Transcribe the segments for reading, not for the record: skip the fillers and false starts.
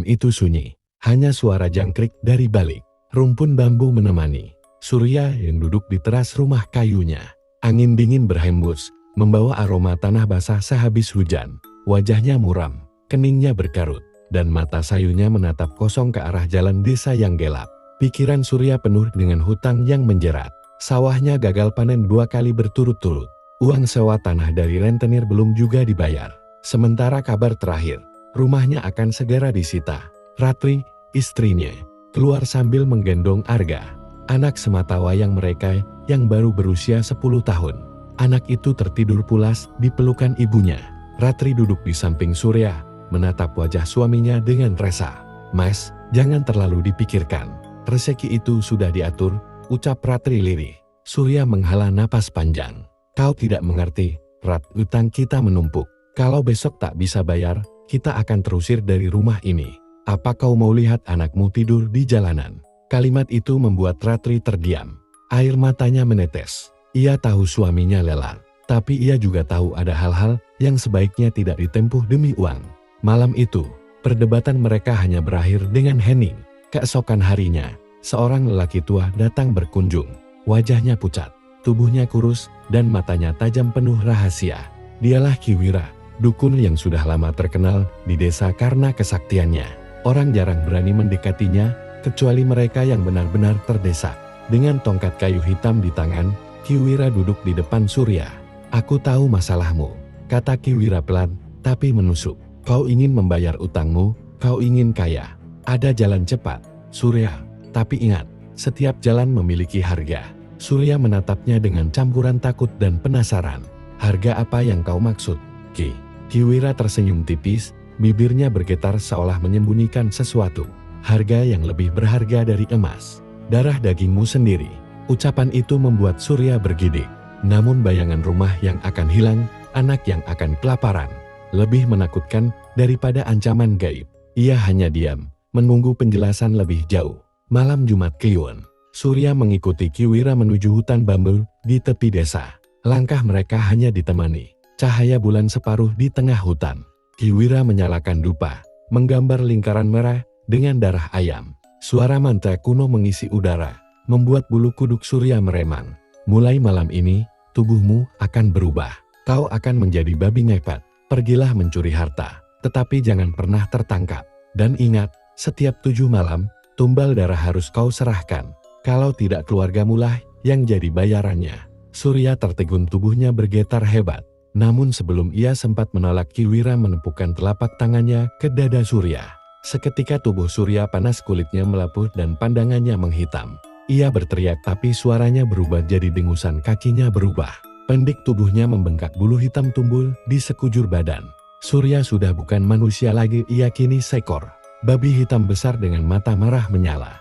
itu sunyi. Hanya suara jangkrik dari balik rumpun bambu menemani Surya yang duduk di teras rumah kayunya. Angin dingin berhembus, membawa aroma tanah basah sehabis hujan. Wajahnya muram, keningnya berkarut, dan mata sayunya menatap kosong ke arah jalan desa yang gelap. Pikiran Surya penuh dengan hutang yang menjerat. Sawahnya gagal panen 2 kali berturut-turut. Uang sewa tanah dari rentenir belum juga dibayar. Sementara kabar terakhir, rumahnya akan segera disita. Ratri, istrinya, keluar sambil menggendong Arga, anak sematawayang mereka yang baru berusia 10 tahun. Anak itu tertidur pulas di pelukan ibunya. Ratri duduk di samping Surya, menatap wajah suaminya dengan resah. "Mas, jangan terlalu dipikirkan. Rezeki itu sudah diatur," ucap Ratri lirih. Surya menghela napas panjang. "Kau tidak mengerti, Rat, utang kita menumpuk. Kalau besok tak bisa bayar, kita akan terusir dari rumah ini. Apa kau mau lihat anakmu tidur di jalanan?" Kalimat itu membuat Ratri terdiam. Air matanya menetes. Ia tahu suaminya lelah, tapi ia juga tahu ada hal-hal yang sebaiknya tidak ditempuh demi uang. Malam itu, perdebatan mereka hanya berakhir dengan hening. Keesokan harinya, seorang lelaki tua datang berkunjung. Wajahnya pucat, tubuhnya kurus, dan matanya tajam penuh rahasia. Dialah Ki Wira, dukun yang sudah lama terkenal di desa karena kesaktiannya. Orang jarang berani mendekatinya, kecuali mereka yang benar-benar terdesak. Dengan tongkat kayu hitam di tangan, Ki Wira duduk di depan Surya. "Aku tahu masalahmu," kata Ki Wira pelan, tapi menusuk. "Kau ingin membayar utangmu, kau ingin kaya. Ada jalan cepat, Surya. Tapi ingat, setiap jalan memiliki harga." Surya menatapnya dengan campuran takut dan penasaran. "Harga apa yang kau maksud, Ki?" Ki Wira tersenyum tipis, bibirnya bergetar seolah menyembunyikan sesuatu. "Harga yang lebih berharga dari emas. Darah dagingmu sendiri." Ucapan itu membuat Surya bergidik. Namun bayangan rumah yang akan hilang, anak yang akan kelaparan, lebih menakutkan daripada ancaman gaib. Ia hanya diam, menunggu penjelasan lebih jauh. Malam Jumat Kliwon, Surya mengikuti Ki Wira menuju hutan bambu di tepi desa. Langkah mereka hanya ditemani cahaya bulan separuh di tengah hutan. Ki Wira menyalakan dupa, menggambar lingkaran merah dengan darah ayam. Suara mantra kuno mengisi udara, membuat bulu kuduk Surya meremang. "Mulai malam ini, tubuhmu akan berubah. Kau akan menjadi babi ngepet. Pergilah mencuri harta, tetapi jangan pernah tertangkap. Dan ingat, setiap 7 malam, tumbal darah harus kau serahkan. Kalau tidak, keluargamu lah yang jadi bayarannya." Surya tertegun, tubuhnya bergetar hebat. Namun sebelum ia sempat menolak, Ki Wira menepukkan telapak tangannya ke dada Surya. Seketika tubuh Surya panas, kulitnya melepuh dan pandangannya menghitam. Ia berteriak, tapi suaranya berubah jadi dengusan. Kakinya berubah. Pendik tubuhnya membengkak, bulu hitam tumbul di sekujur badan. Surya sudah bukan manusia lagi, ia kini seekor babi hitam besar dengan mata merah menyala.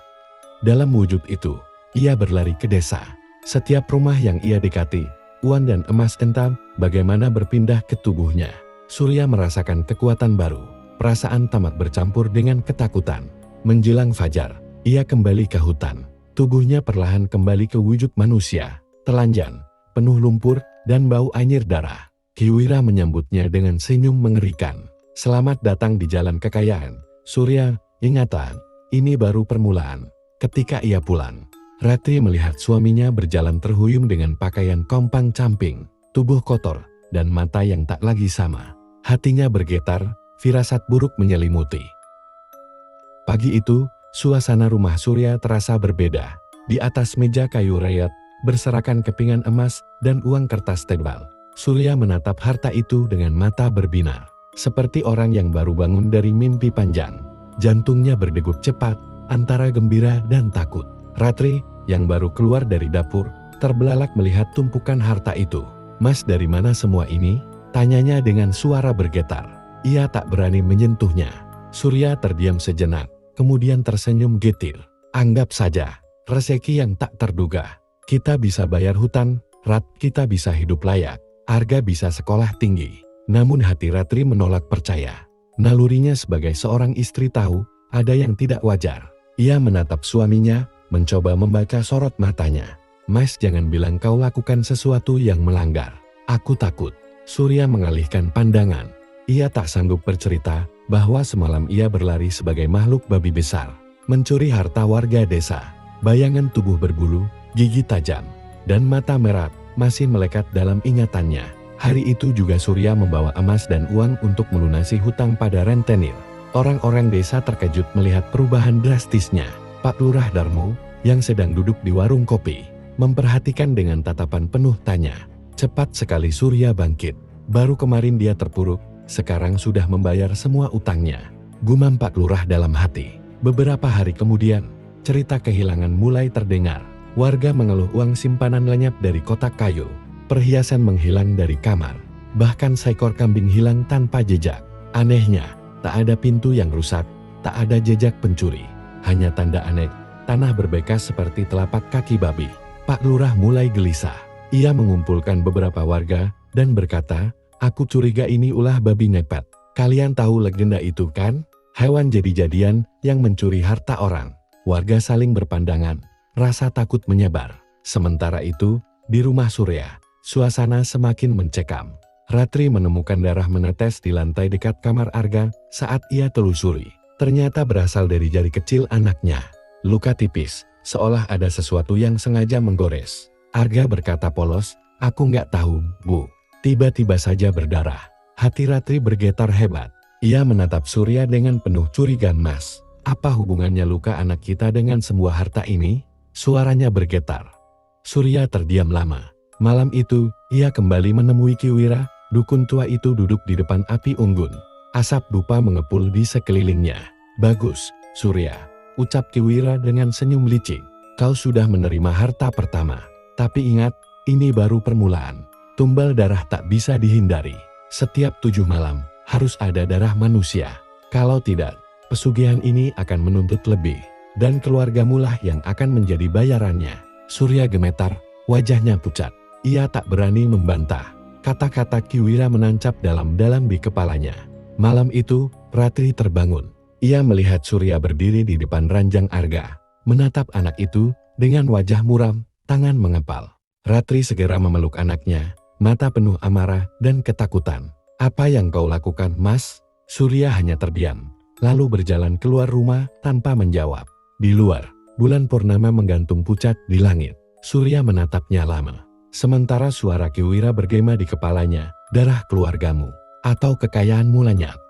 Dalam wujud itu, ia berlari ke desa. Setiap rumah yang ia dekati, uang dan emas entah bagaimana berpindah ke tubuhnya. Surya merasakan kekuatan baru. Perasaan tamak bercampur dengan ketakutan. Menjelang fajar, ia kembali ke hutan. Tubuhnya perlahan kembali ke wujud manusia, telanjang, penuh lumpur, dan bau anyir darah. Ki Wira menyambutnya dengan senyum mengerikan. "Selamat datang di jalan kekayaan, Surya. Ingatan, ini baru permulaan." Ketika ia pulang, Ratri melihat suaminya berjalan terhuyung dengan pakaian kompang-camping, tubuh kotor, dan mata yang tak lagi sama. Hatinya bergetar, firasat buruk menyelimuti. Pagi itu, suasana rumah Surya terasa berbeda. Di atas meja kayu rayat, berserakan kepingan emas dan uang kertas tebal. Surya menatap harta itu dengan mata berbinar, seperti orang yang baru bangun dari mimpi panjang. Jantungnya berdegup cepat, antara gembira dan takut. Ratri, yang baru keluar dari dapur, terbelalak melihat tumpukan harta itu. "Mas, dari mana semua ini?" tanyanya dengan suara bergetar. Ia tak berani menyentuhnya. Surya terdiam sejenak, kemudian tersenyum getir. "Anggap saja, rezeki yang tak terduga. Kita bisa bayar hutang, Rat, kita bisa hidup layak, Arga bisa sekolah tinggi." Namun hati Ratri menolak percaya. Nalurinya sebagai seorang istri tahu, ada yang tidak wajar. Ia menatap suaminya, mencoba membaca sorot matanya. "Mas, jangan bilang kau lakukan sesuatu yang melanggar. Aku takut." Surya mengalihkan pandangan. Ia tak sanggup bercerita, bahwa semalam ia berlari sebagai makhluk babi besar, mencuri harta warga desa. Bayangan tubuh berbulu, gigi tajam, dan mata merah masih melekat dalam ingatannya. Hari itu juga Surya membawa emas dan uang untuk melunasi hutang pada rentenir. Orang-orang desa terkejut melihat perubahan drastisnya. Pak Lurah Darmo, yang sedang duduk di warung kopi, memperhatikan dengan tatapan penuh tanya. Cepat sekali Surya bangkit. Baru kemarin dia terpuruk, sekarang sudah membayar semua utangnya. Gumam Pak Lurah dalam hati. Beberapa hari kemudian, cerita kehilangan mulai terdengar. Warga mengeluh uang simpanan lenyap dari kotak kayu. Perhiasan menghilang dari kamar. Bahkan seekor kambing hilang tanpa jejak. Anehnya, tak ada pintu yang rusak, tak ada jejak pencuri. Hanya tanda aneh, tanah berbekas seperti telapak kaki babi. Pak Lurah mulai gelisah. Ia mengumpulkan beberapa warga dan berkata, "Aku curiga ini ulah babi ngepet. Kalian tahu legenda itu kan? Hewan jadi-jadian yang mencuri harta orang." Warga saling berpandangan, rasa takut menyebar. Sementara itu, di rumah Surya, suasana semakin mencekam. Ratri menemukan darah menetes di lantai dekat kamar Arga saat ia telusuri. Ternyata berasal dari jari kecil anaknya. Luka tipis, seolah ada sesuatu yang sengaja menggores. Arga berkata polos, "Aku nggak tahu, Bu." Tiba-tiba saja berdarah. Hati Ratri bergetar hebat. Ia menatap Surya dengan penuh curiga. "Mas, apa hubungannya luka anak kita dengan semua harta ini?" Suaranya bergetar. Surya terdiam lama. Malam itu, ia kembali menemui Ki Wira. Dukun tua itu duduk di depan api unggun. Asap dupa mengepul di sekelilingnya. "Bagus, Surya," ucap Ki Wira dengan senyum licik. "Kau sudah menerima harta pertama. Tapi ingat, ini baru permulaan. Tumbal darah tak bisa dihindari. Setiap 7 malam, harus ada darah manusia. Kalau tidak, pesugihan ini akan menuntut lebih. Dan keluargamulah yang akan menjadi bayarannya." Surya gemetar, wajahnya pucat. Ia tak berani membantah. Kata-kata Ki Wira menancap dalam-dalam di kepalanya. Malam itu, Ratri terbangun. Ia melihat Surya berdiri di depan ranjang Arga, menatap anak itu dengan wajah muram, tangan mengepal. Ratri segera memeluk anaknya, mata penuh amarah dan ketakutan. "Apa yang kau lakukan, Mas?" Surya hanya terdiam, lalu berjalan keluar rumah tanpa menjawab. Di luar, bulan purnama menggantung pucat di langit. Surya menatapnya lama. Sementara suara Ki Wira bergema di kepalanya, "Darah keluargamu, atau kekayaanmu lenyap."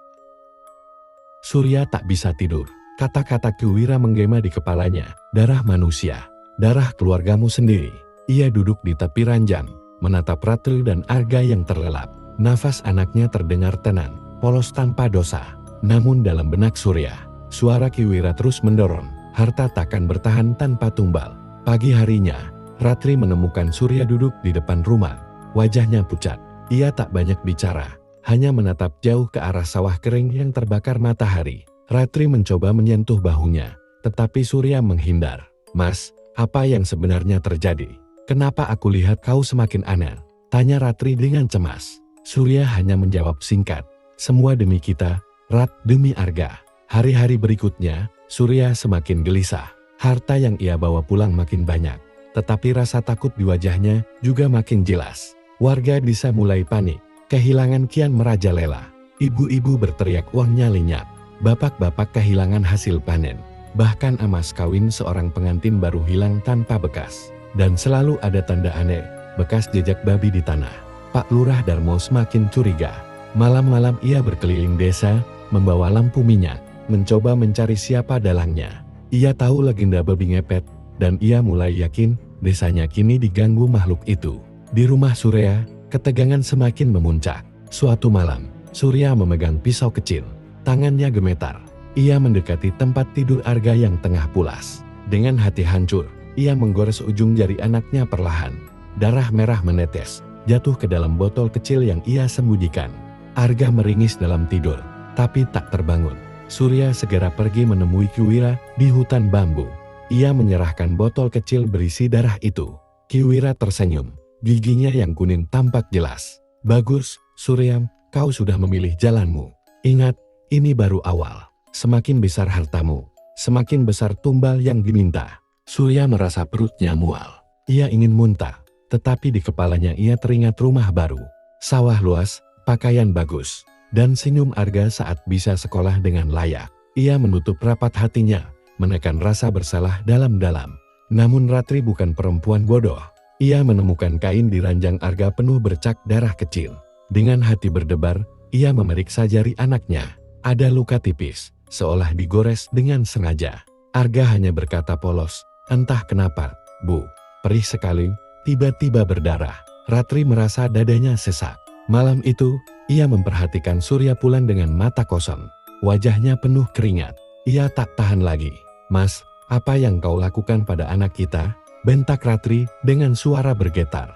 Surya tak bisa tidur. Kata-kata Ki Wira menggema di kepalanya, "Darah manusia, darah keluargamu sendiri." Ia duduk di tepi ranjang, menatap Ratri dan Arga yang terlelap. Nafas anaknya terdengar tenang, polos tanpa dosa. Namun dalam benak Surya, suara Ki Wira terus mendorong, harta takkan bertahan tanpa tumbal. Pagi harinya, Ratri menemukan Surya duduk di depan rumah. Wajahnya pucat. Ia tak banyak bicara, hanya menatap jauh ke arah sawah kering yang terbakar matahari. Ratri mencoba menyentuh bahunya, tetapi Surya menghindar. "Mas, apa yang sebenarnya terjadi? Kenapa aku lihat kau semakin aneh?" tanya Ratri dengan cemas. Surya hanya menjawab singkat, "Semua demi kita, Rat, demi Arga." Hari-hari berikutnya, Surya semakin gelisah. Harta yang ia bawa pulang makin banyak, tetapi rasa takut di wajahnya juga makin jelas. Warga desa mulai panik, kehilangan kian merajalela. Ibu-ibu berteriak uangnya lenyap, bapak-bapak kehilangan hasil panen. Bahkan emas kawin seorang pengantin baru hilang tanpa bekas. Dan selalu ada tanda aneh, bekas jejak babi di tanah. Pak Lurah Darmo semakin curiga. Malam-malam ia berkeliling desa, membawa lampu minyak, mencoba mencari siapa dalangnya. Ia tahu legenda babi ngepet, dan ia mulai yakin desanya kini diganggu makhluk itu. Di rumah Surya, ketegangan semakin memuncak. Suatu malam, Surya memegang pisau kecil. Tangannya gemetar. Ia mendekati tempat tidur Arga yang tengah pulas. Dengan hati hancur, ia menggores ujung jari anaknya perlahan. Darah merah menetes, jatuh ke dalam botol kecil yang ia sembunyikan. Arga meringis dalam tidur, tapi tak terbangun. Surya segera pergi menemui Ki Wira di hutan bambu. Ia menyerahkan botol kecil berisi darah itu. Ki Wira tersenyum, giginya yang kuning tampak jelas. "Bagus, Surya, kau sudah memilih jalanmu. Ingat, ini baru awal. Semakin besar hartamu, semakin besar tumbal yang diminta." Surya merasa perutnya mual. Ia ingin muntah, tetapi di kepalanya ia teringat rumah baru, sawah luas, pakaian bagus, dan senyum Arga saat bisa sekolah dengan layak. Ia menutup rapat hatinya, menekan rasa bersalah dalam-dalam. Namun Ratri bukan perempuan bodoh. Ia menemukan kain di ranjang Arga penuh bercak darah kecil. Dengan hati berdebar, ia memeriksa jari anaknya. Ada luka tipis, seolah digores dengan sengaja. Arga hanya berkata polos, "Entah kenapa, Bu, perih sekali, tiba-tiba berdarah." Ratri merasa dadanya sesak. Malam itu, ia memperhatikan Surya pulang dengan mata kosong. Wajahnya penuh keringat. Ia tak tahan lagi. "Mas, apa yang kau lakukan pada anak kita?" bentak Ratri dengan suara bergetar.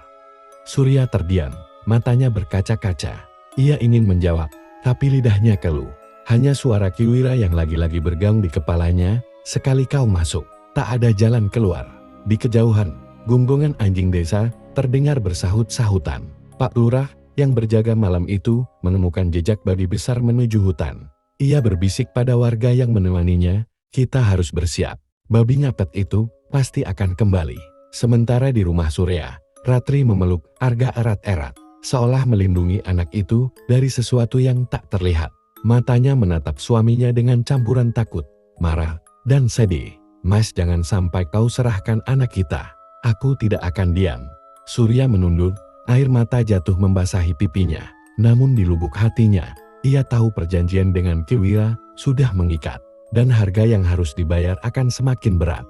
Surya terdiam, matanya berkaca-kaca. Ia ingin menjawab, tapi lidahnya keluh. Hanya suara Kiwira yang lagi-lagi bergaung di kepalanya, "Sekali kau masuk, tak ada jalan keluar." Di kejauhan, gunggungan anjing desa terdengar bersahut-sahutan. Pak Lurah yang berjaga malam itu menemukan jejak babi besar menuju hutan. Ia berbisik pada warga yang menemaninya, "Kita harus bersiap. Babi ngepet itu pasti akan kembali." Sementara di rumah Surya, Ratri memeluk Arga erat-erat, seolah melindungi anak itu dari sesuatu yang tak terlihat. Matanya menatap suaminya dengan campuran takut, marah, dan sedih. "Mas, jangan sampai kau serahkan anak kita. Aku tidak akan diam." Surya menunduk, air mata jatuh membasahi pipinya. Namun di lubuk hatinya, ia tahu perjanjian dengan Kiwira sudah mengikat, dan harga yang harus dibayar akan semakin berat.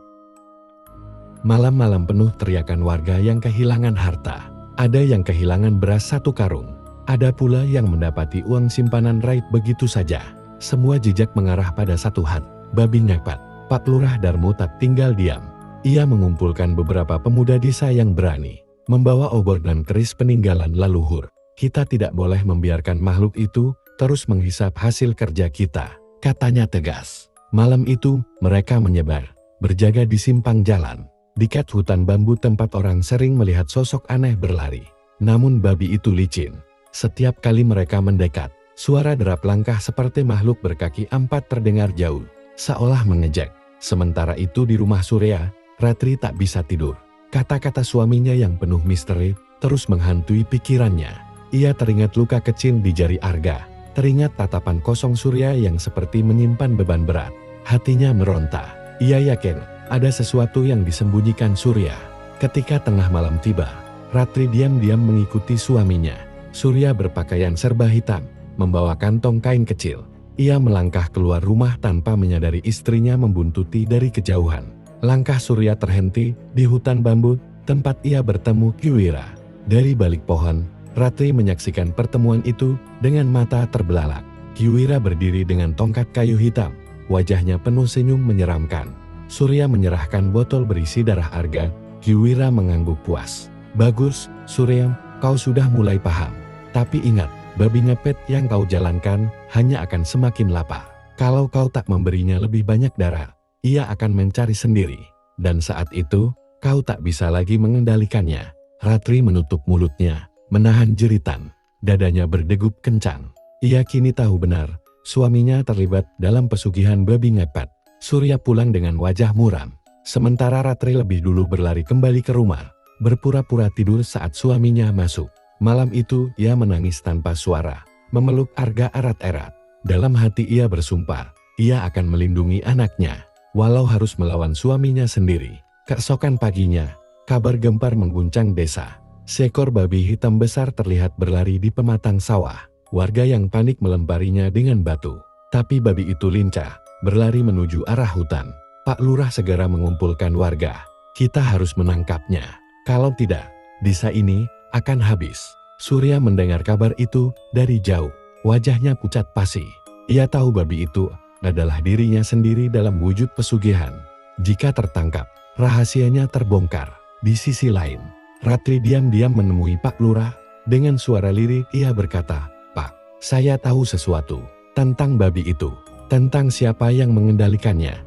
Malam-malam penuh teriakan warga yang kehilangan harta. Ada yang kehilangan beras 1 karung. Ada pula yang mendapati uang simpanan raib begitu saja. Semua jejak mengarah pada satu hal, babi ngepet. Pak Lurah Darmo tak tinggal diam. Ia mengumpulkan beberapa pemuda desa yang berani, membawa obor dan keris peninggalan leluhur. "Kita tidak boleh membiarkan makhluk itu terus menghisap hasil kerja kita," katanya tegas. Malam itu, mereka menyebar, berjaga di simpang jalan, dekat hutan bambu tempat orang sering melihat sosok aneh berlari. Namun babi itu licin. Setiap kali mereka mendekat, suara derap langkah seperti makhluk berkaki 4 terdengar jauh, seolah mengejek. Sementara itu di rumah Surya, Ratri tak bisa tidur. Kata-kata suaminya yang penuh misteri terus menghantui pikirannya. Ia teringat luka kecil di jari Arga, teringat tatapan kosong Surya yang seperti menyimpan beban berat. Hatinya meronta. Ia yakin ada sesuatu yang disembunyikan Surya. Ketika tengah malam tiba, Ratri diam-diam mengikuti suaminya. Surya berpakaian serba hitam, membawa kantong kain kecil. Ia melangkah keluar rumah tanpa menyadari istrinya membuntuti dari kejauhan. Langkah Surya terhenti di hutan bambu, tempat ia bertemu Kiwira. Dari balik pohon, Ratri menyaksikan pertemuan itu dengan mata terbelalak. Kiwira berdiri dengan tongkat kayu hitam, wajahnya penuh senyum menyeramkan. Surya menyerahkan botol berisi darah Arga. Kiwira mengangguk puas. "Bagus, Surya, kau sudah mulai paham. Tapi ingat, babi ngepet yang kau jalankan hanya akan semakin lapar. Kalau kau tak memberinya lebih banyak darah, ia akan mencari sendiri. Dan saat itu, kau tak bisa lagi mengendalikannya." Ratri menutup mulutnya, menahan jeritan. Dadanya berdegup kencang. Ia kini tahu benar, suaminya terlibat dalam pesugihan babi ngepet. Surya pulang dengan wajah muram. Sementara Ratri lebih dulu berlari kembali ke rumah, berpura-pura tidur saat suaminya masuk. Malam itu ia menangis tanpa suara, memeluk Arga erat-erat. Dalam hati ia bersumpah, ia akan melindungi anaknya, walau harus melawan suaminya sendiri. Keesokan paginya, kabar gempar mengguncang desa. Seekor babi hitam besar terlihat berlari di pematang sawah. Warga yang panik melemparinya dengan batu. Tapi babi itu lincah, berlari menuju arah hutan. Pak Lurah segera mengumpulkan warga. "Kita harus menangkapnya. Kalau tidak, desa ini akan habis." Surya mendengar kabar itu dari jauh. Wajahnya pucat pasi. Ia tahu babi itu adalah dirinya sendiri dalam wujud pesugihan. Jika tertangkap, rahasianya terbongkar. Di sisi lain, Ratri diam-diam menemui Pak Lurah. Dengan suara lirik ia berkata, "Pak, saya tahu sesuatu tentang babi itu, tentang siapa yang mengendalikannya."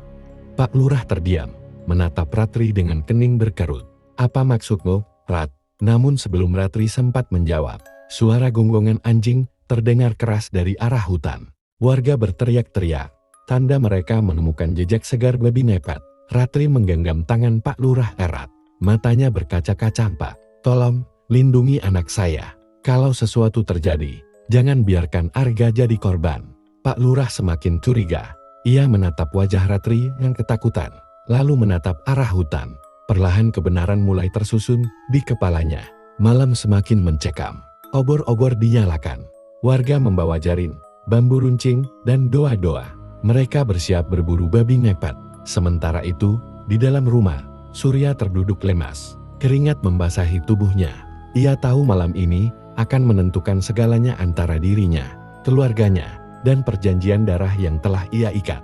Pak Lurah terdiam, menatap Ratri dengan kening berkerut. "Apa maksudmu, Rat?" Namun sebelum Ratri sempat menjawab, suara gonggongan anjing terdengar keras dari arah hutan. Warga berteriak-teriak, tanda mereka menemukan jejak segar babi ngepet. Ratri menggenggam tangan Pak Lurah erat. Matanya berkaca-kaca. "Pak, tolong lindungi anak saya. Kalau sesuatu terjadi, Jangan biarkan Arga jadi korban. Pak Lurah semakin curiga. Ia menatap wajah Ratri yang ketakutan, lalu menatap arah hutan. Perlahan kebenaran mulai tersusun di kepalanya. Malam semakin mencekam. Obor-obor dinyalakan. Warga membawa jaring, bambu runcing, dan doa-doa. Mereka bersiap berburu babi ngepet. Sementara itu, di dalam rumah, Surya terduduk lemas. Keringat membasahi tubuhnya. Ia tahu malam ini akan menentukan segalanya antara dirinya, keluarganya, dan perjanjian darah yang telah ia ikat.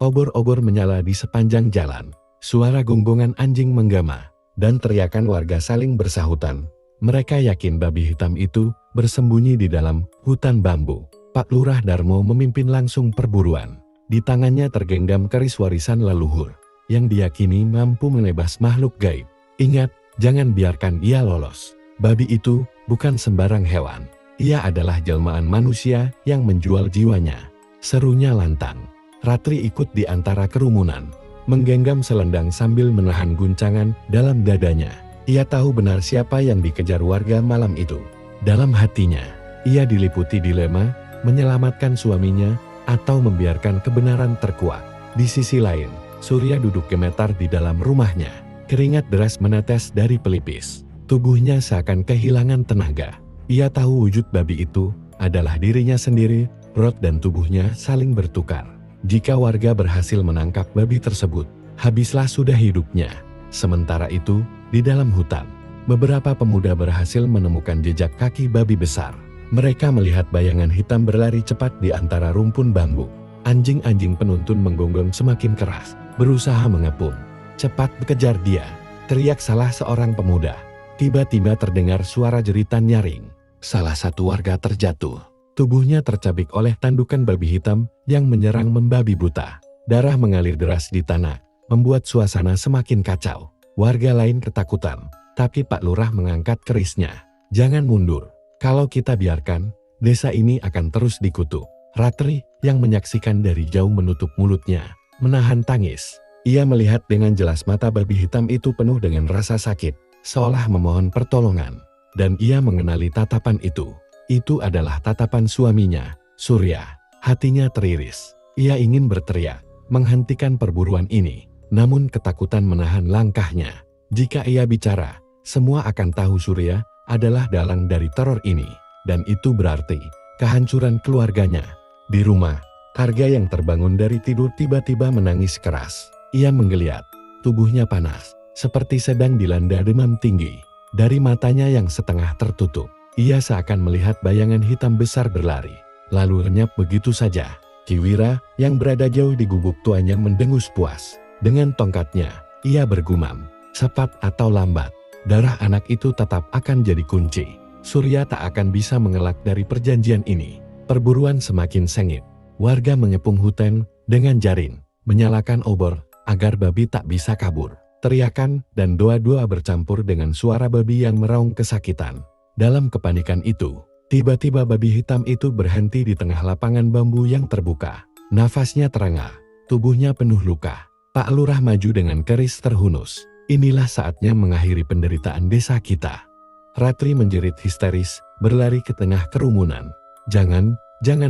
Obor-obor menyala di sepanjang jalan. Suara gonggongan anjing menggama, dan teriakan warga saling bersahutan. Mereka yakin babi hitam itu bersembunyi di dalam hutan bambu. Pak Lurah Darmo memimpin langsung perburuan. Di tangannya tergenggam keris warisan leluhur, yang diyakini mampu menebas makhluk gaib. Ingat, jangan biarkan ia lolos. Babi itu bukan sembarang hewan. Ia adalah jelmaan manusia yang menjual jiwanya. Serunya lantang. Ratri ikut di antara kerumunan, menggenggam selendang sambil menahan guncangan dalam dadanya. Ia tahu benar siapa yang dikejar warga malam itu. Dalam hatinya, ia diliputi dilema, menyelamatkan suaminya atau membiarkan kebenaran terkuak. Di sisi lain, Surya duduk gemetar di dalam rumahnya. Keringat deras menetes dari pelipis. Tubuhnya seakan kehilangan tenaga. Ia tahu wujud babi itu adalah dirinya sendiri. Perut dan tubuhnya saling bertukar. Jika warga berhasil menangkap babi tersebut, habislah sudah hidupnya. Sementara itu, di dalam hutan, beberapa pemuda berhasil menemukan jejak kaki babi besar. Mereka melihat bayangan hitam berlari cepat di antara rumpun bambu. Anjing-anjing penuntun menggonggong semakin keras, berusaha mengepung. "Cepat kejar dia!" teriak salah seorang pemuda. Tiba-tiba terdengar suara jeritan nyaring. Salah satu warga terjatuh. Tubuhnya tercabik oleh tandukan babi hitam yang menyerang membabi buta. Darah mengalir deras di tanah, membuat suasana semakin kacau. Warga lain ketakutan, tapi Pak Lurah mengangkat kerisnya. "Jangan mundur. Kalau kita biarkan, desa ini akan terus dikutuk." Ratri yang menyaksikan dari jauh menutup mulutnya, menahan tangis. Ia melihat dengan jelas mata babi hitam itu penuh dengan rasa sakit, seolah memohon pertolongan. Dan ia mengenali tatapan itu. Itu adalah tatapan suaminya, Surya. Hatinya teriris. Ia ingin berteriak, menghentikan perburuan ini. Namun ketakutan menahan langkahnya. Jika ia bicara, semua akan tahu Surya adalah dalang dari teror ini. Dan itu berarti kehancuran keluarganya. Di rumah, Arga yang terbangun dari tidur tiba-tiba menangis keras. Ia menggeliat, tubuhnya panas, seperti sedang dilanda demam tinggi. Dari matanya yang setengah tertutup, ia seakan melihat bayangan hitam besar berlari, lalu lenyap begitu saja. Ki Wira yang berada jauh di gubuk tuanya mendengus puas. Dengan tongkatnya, ia bergumam, cepat atau lambat, darah anak itu tetap akan jadi kunci. Surya tak akan bisa mengelak dari perjanjian ini. Perburuan semakin sengit. Warga mengepung hutan dengan jaring, menyalakan obor agar babi tak bisa kabur. Teriakan dan doa-doa bercampur dengan suara babi yang meraung kesakitan. Dalam kepanikan itu, tiba-tiba babi hitam itu berhenti di tengah lapangan bambu yang terbuka. Nafasnya terengah, tubuhnya penuh luka. Pak Lurah maju dengan keris terhunus. "Inilah saatnya mengakhiri penderitaan desa kita." Ratri menjerit histeris, berlari ke tengah kerumunan. Jangan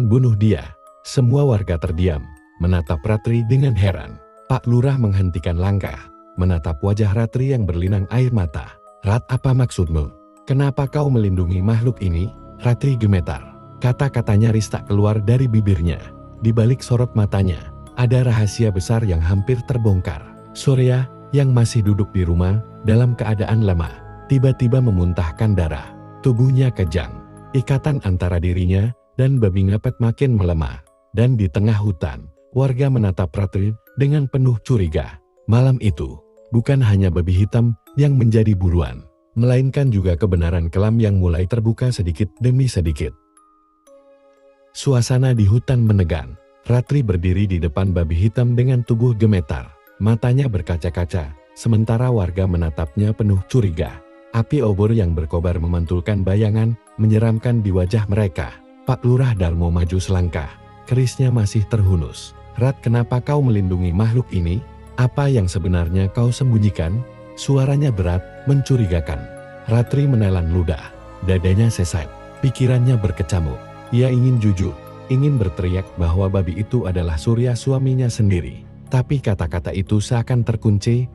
bunuh dia." Semua warga terdiam, menatap Ratri dengan heran. Pak Lurah menghentikan langkah, menatap wajah Ratri yang berlinang air mata. "Rat, apa maksudmu? Kenapa kau melindungi makhluk ini?" Ratri gemetar. Kata-kata nyaris tak keluar dari bibirnya. Di balik sorot matanya, ada rahasia besar yang hampir terbongkar. Surya, yang masih duduk di rumah, dalam keadaan lemah, tiba-tiba memuntahkan darah. Tubuhnya kejang. Ikatan antara dirinya dan babi ngepet makin melemah. Dan di tengah hutan, warga menatap Ratri dengan penuh curiga. Malam itu, bukan hanya babi hitam yang menjadi buruan, melainkan juga kebenaran kelam yang mulai terbuka sedikit demi sedikit. Suasana di hutan menegang. Ratri berdiri di depan babi hitam dengan tubuh gemetar. Matanya berkaca-kaca, sementara warga menatapnya penuh curiga. Api obor yang berkobar memantulkan bayangan, menyeramkan di wajah mereka. Pak Lurah Darmo maju selangkah, kerisnya masih terhunus. "Rat, kenapa kau melindungi makhluk ini? Apa yang sebenarnya kau sembunyikan?" Suaranya berat, mencurigakan. Ratri menelan ludah, dadanya sesak. Pikirannya berkecamuk. Ia ingin jujur, ingin berteriak bahwa babi itu adalah Surya suaminya sendiri. Tapi kata-kata itu seakan terkunci.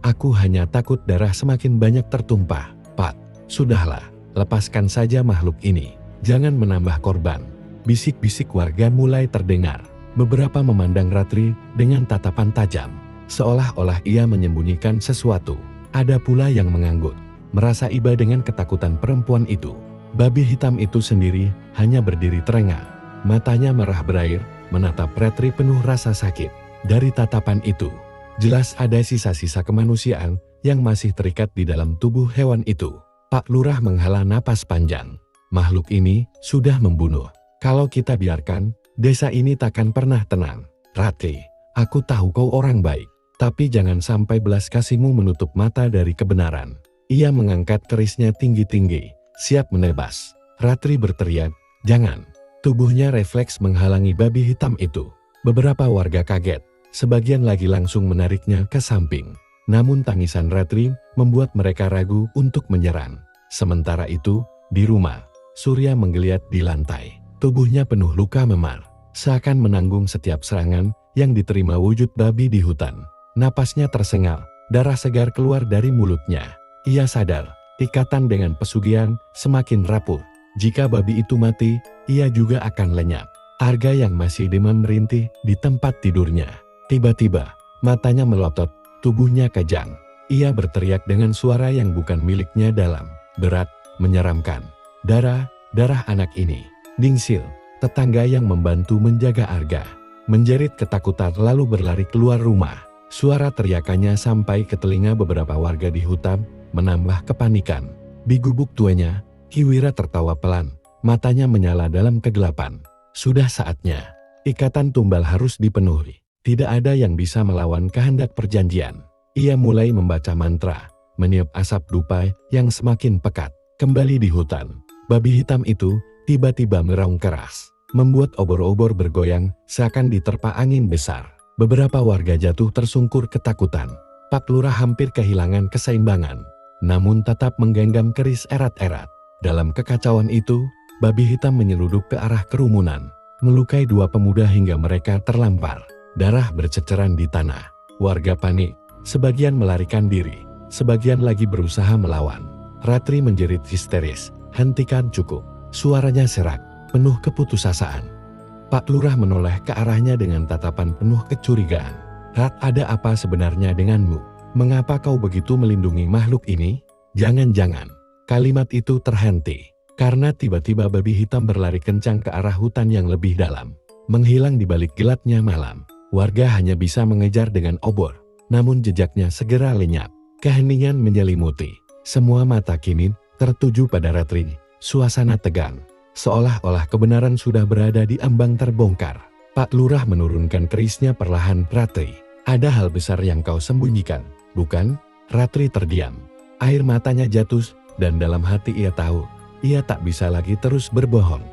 Aku hanya takut darah semakin banyak tertumpah. Pak, sudahlah, lepaskan saja makhluk ini. Jangan menambah korban. Bisik-bisik warga mulai terdengar. Beberapa memandang Ratri dengan tatapan tajam, seolah-olah ia menyembunyikan sesuatu. Ada pula yang mengangguk, merasa iba dengan ketakutan perempuan itu. Babi hitam itu sendiri hanya berdiri terengah. Matanya merah berair, menatap Ratri penuh rasa sakit. Dari tatapan itu, jelas ada sisa-sisa kemanusiaan yang masih terikat di dalam tubuh hewan itu. Pak Lurah menghela napas panjang. Makhluk ini sudah membunuh. Kalau kita biarkan, desa ini takkan pernah tenang. Ratri, aku tahu kau orang baik, tapi jangan sampai belas kasihmu menutup mata dari kebenaran. Ia mengangkat kerisnya tinggi-tinggi, siap menebas. Ratri berteriak, jangan. Tubuhnya refleks menghalangi babi hitam itu. Beberapa warga kaget, sebagian lagi langsung menariknya ke samping. Namun tangisan Ratri membuat mereka ragu untuk menyerang. Sementara itu, di rumah, Surya menggeliat di lantai. Tubuhnya penuh luka memar, seakan menanggung setiap serangan yang diterima wujud babi di hutan. Napasnya tersengal, darah segar keluar dari mulutnya. Ia sadar, ikatan dengan pesugihan semakin rapuh. Jika babi itu mati, ia juga akan lenyap. Arga yang masih demam merintih di tempat tidurnya. Tiba-tiba, matanya melotot, tubuhnya kejang. Ia berteriak dengan suara yang bukan miliknya dalam, berat, menyeramkan. Darah anak ini. Dingsil, tetangga yang membantu menjaga Arga, menjerit ketakutan lalu berlari keluar rumah. Suara teriakannya sampai ke telinga beberapa warga di hutan, menambah kepanikan. Di gubuk tuanya, Ki Wira tertawa pelan, matanya menyala dalam kegelapan. Sudah saatnya, ikatan tumbal harus dipenuhi. Tidak ada yang bisa melawan kehendak perjanjian. Ia mulai membaca mantra, meniup asap dupa yang semakin pekat. Kembali di hutan, babi hitam itu tiba-tiba meraung keras, membuat obor-obor bergoyang seakan diterpa angin besar. Beberapa warga jatuh tersungkur ketakutan. Pak Lurah hampir kehilangan keseimbangan, namun tetap menggenggam keris erat-erat. Dalam kekacauan itu, babi hitam menyeluduk ke arah kerumunan, melukai dua pemuda hingga mereka terlampar. Darah berceceran di tanah. Warga panik, sebagian melarikan diri, sebagian lagi berusaha melawan. Ratri menjerit histeris, hentikan cukup. Suaranya serak, penuh keputusasaan. Pak Lurah menoleh ke arahnya dengan tatapan penuh kecurigaan. Rat, ada apa sebenarnya denganmu? Mengapa kau begitu melindungi makhluk ini? Jangan-jangan. Kalimat itu terhenti, karena tiba-tiba babi hitam berlari kencang ke arah hutan yang lebih dalam. Menghilang di balik gelapnya malam. Warga hanya bisa mengejar dengan obor, namun jejaknya segera lenyap. Keheningan menyelimuti. Semua mata kini tertuju pada Ratri. Suasana tegang, seolah-olah kebenaran sudah berada di ambang terbongkar. Pak Lurah menurunkan kerisnya perlahan. Ratri, ada hal besar yang kau sembunyikan, bukan? Ratri terdiam. Air matanya jatuh, dan dalam hati ia tahu, ia tak bisa lagi terus berbohong.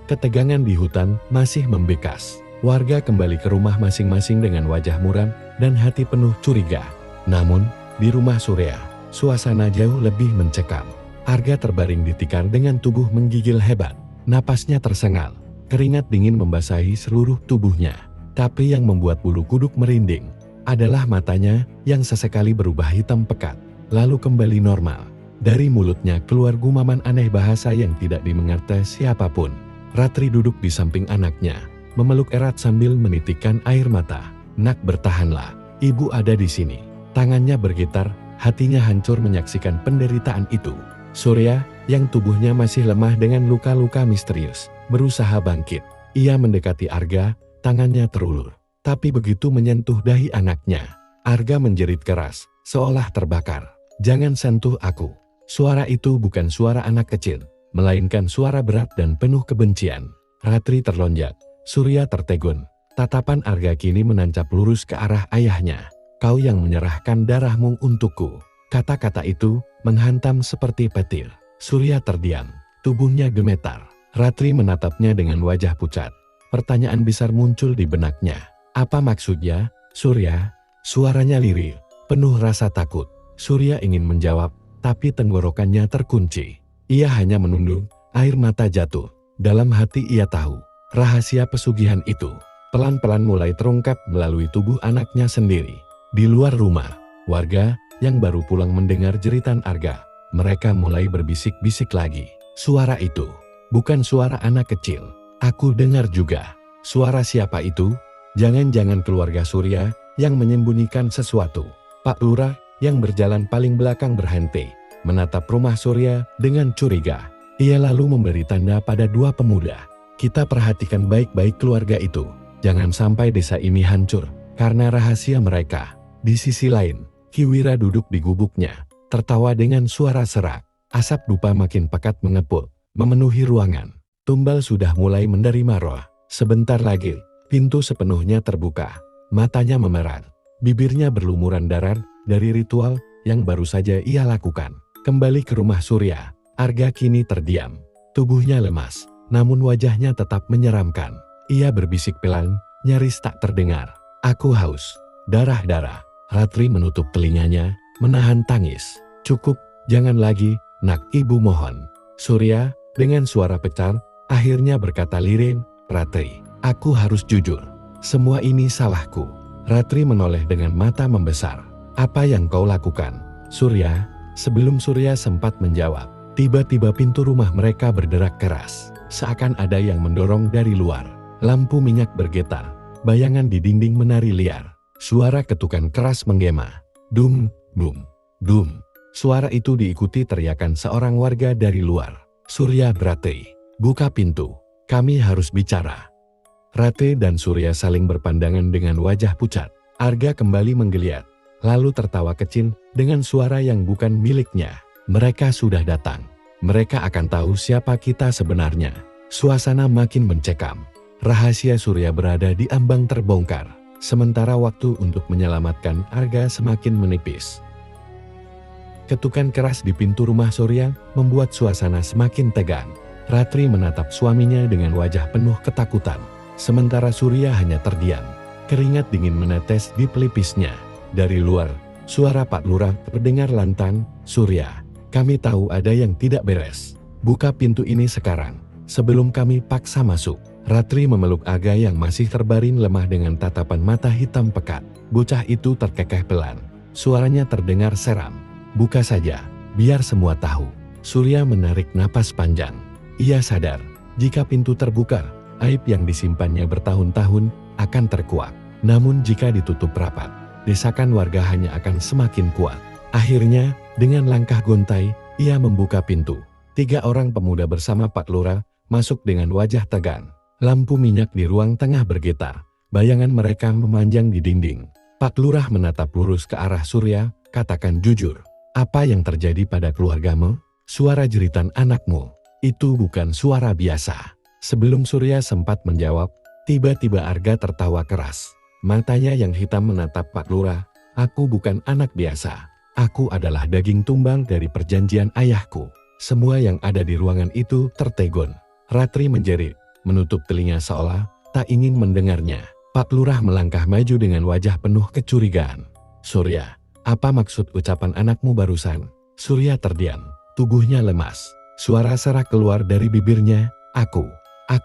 Ketegangan di hutan masih membekas. Warga kembali ke rumah masing-masing dengan wajah muram dan hati penuh curiga. Namun, di rumah Surya, suasana jauh lebih mencekam. Arga terbaring di tikar dengan tubuh menggigil hebat. Napasnya tersengal, keringat dingin membasahi seluruh tubuhnya. Tapi yang membuat bulu kuduk merinding adalah matanya yang sesekali berubah hitam pekat, lalu kembali normal. Dari mulutnya keluar gumaman aneh bahasa yang tidak dimengerti siapapun. Ratri duduk di samping anaknya, memeluk erat sambil menitikkan air mata. Nak, bertahanlah, ibu ada di sini. Tangannya bergetar, hatinya hancur menyaksikan penderitaan itu. Surya, yang tubuhnya masih lemah dengan luka-luka misterius, berusaha bangkit. Ia mendekati Arga, tangannya terulur. Tapi begitu menyentuh dahi anaknya, Arga menjerit keras, seolah terbakar. Jangan sentuh aku. Suara itu bukan suara anak kecil, melainkan suara berat dan penuh kebencian. Ratri terlonjak, Surya tertegun. Tatapan Arga kini menancap lurus ke arah ayahnya. Kau yang menyerahkan darahmu untukku. Kata-kata itu menghantam seperti petir. Surya terdiam, tubuhnya gemetar. Ratri menatapnya dengan wajah pucat. Pertanyaan besar muncul di benaknya. Apa maksudnya, Surya? Suaranya lirih, penuh rasa takut. Surya ingin menjawab, tapi tenggorokannya terkunci. Ia hanya menunduk, air mata jatuh. Dalam hati ia tahu, rahasia pesugihan itu pelan-pelan mulai terungkap melalui tubuh anaknya sendiri. Di luar rumah, warga yang baru pulang mendengar jeritan Arga. Mereka mulai berbisik-bisik lagi. Suara itu bukan suara anak kecil. Aku dengar juga. Suara siapa itu? Jangan-jangan keluarga Surya yang menyembunyikan sesuatu. Pak Lurah yang berjalan paling belakang berhenti, menatap rumah Surya dengan curiga. Ia lalu memberi tanda pada dua pemuda. Kita perhatikan baik-baik keluarga itu. Jangan sampai desa ini hancur karena rahasia mereka. Di sisi lain, Ki Wira duduk di gubuknya, tertawa dengan suara serak. Asap dupa makin pekat mengepul, memenuhi ruangan. Tumbal sudah mulai menerima roh. Sebentar lagi, pintu sepenuhnya terbuka. Matanya memerah, bibirnya berlumuran darah dari ritual yang baru saja ia lakukan. Kembali ke rumah Surya, Arga kini terdiam. Tubuhnya lemas, namun wajahnya tetap menyeramkan. Ia berbisik pelan, nyaris tak terdengar. Aku haus, darah-darah. Ratri menutup telinganya, menahan tangis. Cukup, jangan lagi, nak, ibu mohon. Surya, dengan suara pecar, akhirnya berkata lirih, Ratri, aku harus jujur. Semua ini salahku. Ratri menoleh dengan mata membesar. Apa yang kau lakukan, Surya? Sebelum Surya sempat menjawab, tiba-tiba pintu rumah mereka berderak keras. Seakan ada yang mendorong dari luar. Lampu minyak bergetar, bayangan di dinding menari liar. Suara ketukan keras menggema. Dum, dum, dum. Suara itu diikuti teriakan seorang warga dari luar. Surya, Ratri, buka pintu. Kami harus bicara. Ratri dan Surya saling berpandangan dengan wajah pucat. Arga kembali menggeliat, lalu tertawa kecil dengan suara yang bukan miliknya. Mereka sudah datang. Mereka akan tahu siapa kita sebenarnya. Suasana makin mencekam. Rahasia Surya berada di ambang terbongkar, sementara waktu untuk menyelamatkan Arga semakin menipis. Ketukan keras di pintu rumah Surya membuat suasana semakin tegang. Ratri menatap suaminya dengan wajah penuh ketakutan, sementara Surya hanya terdiam. Keringat dingin menetes di pelipisnya. Dari luar, suara Pak Lurah terdengar lantang, Surya, kami tahu ada yang tidak beres. Buka pintu ini sekarang, sebelum kami paksa masuk. Ratri memeluk Arga yang masih terbaring lemah dengan tatapan mata hitam pekat. Bocah itu terkekeh pelan. Suaranya terdengar seram. Buka saja, biar semua tahu. Surya menarik napas panjang. Ia sadar, jika pintu terbuka, aib yang disimpannya bertahun-tahun akan terkuak. Namun jika ditutup rapat, desakan warga hanya akan semakin kuat. Akhirnya, dengan langkah gontai, ia membuka pintu. 3 orang pemuda bersama Pak Lurah masuk dengan wajah tegang. Lampu minyak di ruang tengah bergetar. Bayangan mereka memanjang di dinding. Pak Lurah menatap lurus ke arah Surya, katakan jujur. Apa yang terjadi pada keluargamu? Suara jeritan anakmu. Itu bukan suara biasa. Sebelum Surya sempat menjawab, tiba-tiba Arga tertawa keras. Matanya yang hitam menatap Pak Lurah. Aku bukan anak biasa. Aku adalah daging tumbang dari perjanjian ayahku. Semua yang ada di ruangan itu tertegun. Ratri menjerit, menutup telinga seolah tak ingin mendengarnya. Pak Lurah melangkah maju dengan wajah penuh kecurigaan. Surya, apa maksud ucapan anakmu barusan? Surya terdiam, tubuhnya lemas. Suara serak keluar dari bibirnya, aku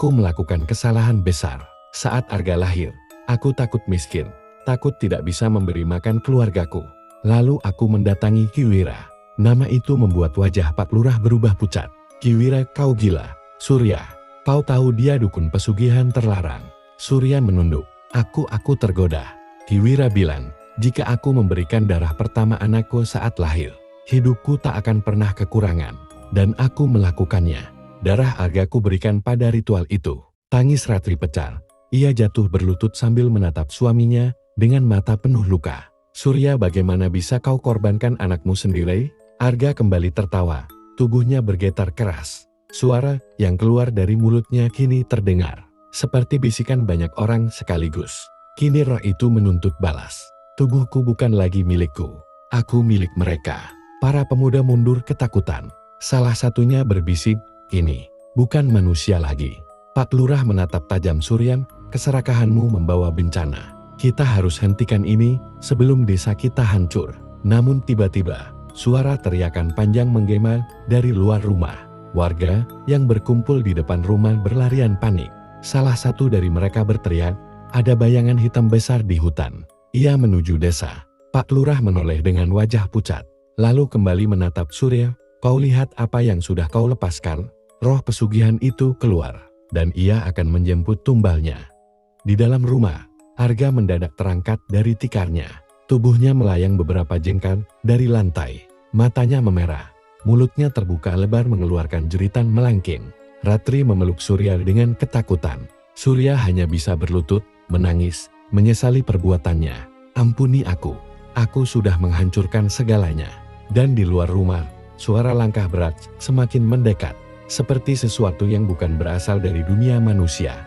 melakukan kesalahan besar. Saat Arga lahir, aku takut miskin, takut tidak bisa memberi makan keluargaku. Lalu aku mendatangi Ki Wira. Nama itu membuat wajah Pak Lurah berubah pucat. Ki Wira, kau gila. Surya, kau tahu dia dukun pesugihan terlarang. Surya menunduk. Aku tergoda. Ki Wira bilang, jika aku memberikan darah pertama anakku saat lahir, hidupku tak akan pernah kekurangan. Dan aku melakukannya. Darah Argaku berikan pada ritual itu. Tangis Ratri pecah. Ia jatuh berlutut sambil menatap suaminya dengan mata penuh luka. Surya, bagaimana bisa kau korbankan anakmu sendiri? Arga kembali tertawa. Tubuhnya bergetar keras. Suara yang keluar dari mulutnya kini terdengar seperti bisikan banyak orang sekaligus. Kini roh itu menuntut balas. Tubuhku bukan lagi milikku. Aku milik mereka. Para pemuda mundur ketakutan. Salah satunya berbisik, ini bukan manusia lagi. Pak Lurah menatap tajam Surya, keserakahanmu membawa bencana. Kita harus hentikan ini sebelum desa kita hancur. Namun tiba-tiba, suara teriakan panjang menggema dari luar rumah. Warga yang berkumpul di depan rumah berlarian panik. Salah satu dari mereka berteriak, "Ada bayangan hitam besar di hutan." Ia menuju desa. Pak Lurah menoleh dengan wajah pucat, lalu kembali menatap Surya. "Kau lihat apa yang sudah kau lepaskan? Roh pesugihan itu keluar, dan ia akan menjemput tumbalnya." Di dalam rumah, Arga mendadak terangkat dari tikarnya. Tubuhnya melayang beberapa jengkal dari lantai. Matanya memerah. Mulutnya terbuka lebar mengeluarkan jeritan melengking. Ratri memeluk Surya dengan ketakutan. Surya hanya bisa berlutut, menangis, menyesali perbuatannya. "Ampuni aku sudah menghancurkan segalanya." Dan di luar rumah, suara langkah berat semakin mendekat, seperti sesuatu yang bukan berasal dari dunia manusia.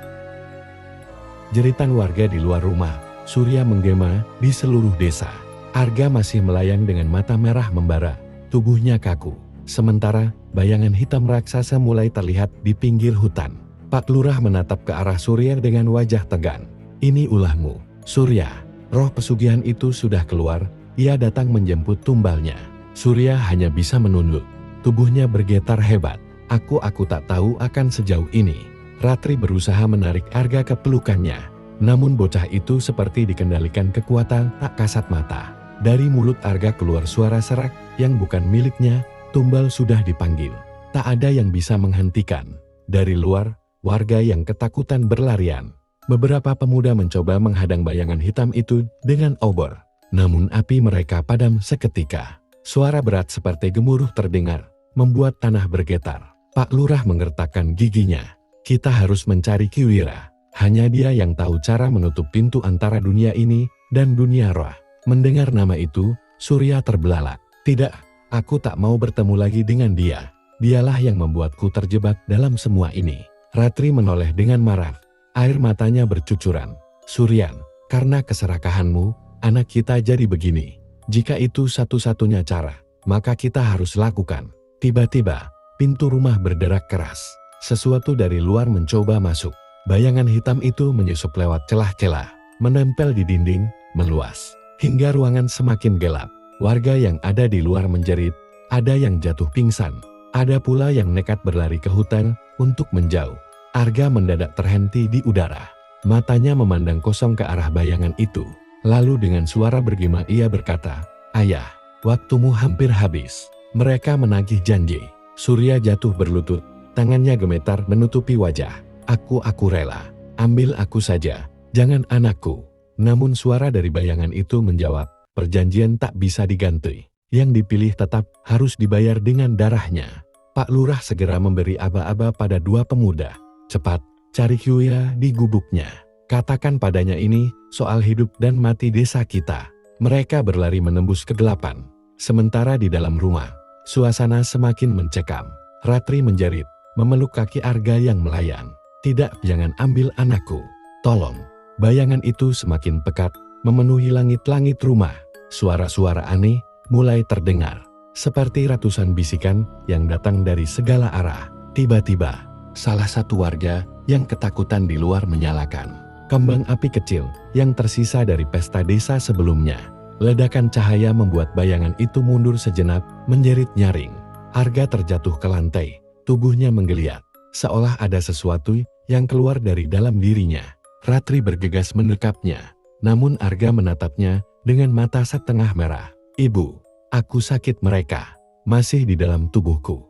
Jeritan warga di luar rumah, Surya menggema di seluruh desa. Arga masih melayang dengan mata merah membara, tubuhnya kaku. Sementara, bayangan hitam raksasa mulai terlihat di pinggir hutan. Pak Lurah menatap ke arah Surya dengan wajah tegang. "Ini ulahmu, Surya. Roh pesugihan itu sudah keluar, ia datang menjemput tumbalnya." Surya hanya bisa menunduk. Tubuhnya bergetar hebat. Aku tak tahu akan sejauh ini." Ratri berusaha menarik Arga ke pelukannya. Namun bocah itu seperti dikendalikan kekuatan tak kasat mata. Dari mulut Arga keluar suara serak yang bukan miliknya. Tumbal sudah dipanggil. Tak ada yang bisa menghentikan. Dari luar, warga yang ketakutan berlarian. Beberapa pemuda mencoba menghadang bayangan hitam itu dengan obor. Namun api mereka padam seketika. Suara berat seperti gemuruh terdengar, membuat tanah bergetar. Pak Lurah menggertakkan giginya. "Kita harus mencari Ki Wira. Hanya dia yang tahu cara menutup pintu antara dunia ini dan dunia roh." Mendengar nama itu, Surya terbelalak. "Tidak. Aku tak mau bertemu lagi dengan dia. Dialah yang membuatku terjebak dalam semua ini." Ratri menoleh dengan marah. Air matanya bercucuran. "Suryan, karena keserakahanmu, anak kita jadi begini. Jika itu satu-satunya cara, maka kita harus lakukan." Tiba-tiba, pintu rumah berderak keras. Sesuatu dari luar mencoba masuk. Bayangan hitam itu menyusup lewat celah-celah, menempel di dinding, meluas, hingga ruangan semakin gelap. Warga yang ada di luar menjerit, ada yang jatuh pingsan, ada pula yang nekat berlari ke hutan untuk menjauh. Arga mendadak terhenti di udara. Matanya memandang kosong ke arah bayangan itu. Lalu dengan suara bergema ia berkata, "Ayah, waktumu hampir habis." Mereka menagih janji. Surya jatuh berlutut, tangannya gemetar menutupi wajah. Aku rela. Ambil aku saja, jangan anakku." Namun suara dari bayangan itu menjawab, "Perjanjian tak bisa diganti. Yang dipilih tetap harus dibayar dengan darahnya." Pak Lurah segera memberi aba-aba pada dua pemuda. "Cepat, cari Ki Wira di gubuknya. Katakan padanya ini soal hidup dan mati desa kita." Mereka berlari menembus kegelapan. Sementara di dalam rumah, suasana semakin mencekam. Ratri menjerit, memeluk kaki Arga yang melayang. "Tidak, jangan ambil anakku. Tolong." Bayangan itu semakin pekat, memenuhi langit-langit rumah. Suara-suara aneh mulai terdengar, seperti ratusan bisikan yang datang dari segala arah. Tiba-tiba, salah satu warga yang ketakutan di luar menyalakan kembang api kecil yang tersisa dari pesta desa sebelumnya. Ledakan cahaya membuat bayangan itu mundur sejenak, menjerit nyaring. Arga terjatuh ke lantai, tubuhnya menggeliat, seolah ada sesuatu yang keluar dari dalam dirinya. Ratri bergegas mendekapnya, namun Arga menatapnya dengan mata setengah merah. "Ibu, aku sakit, mereka masih di dalam tubuhku."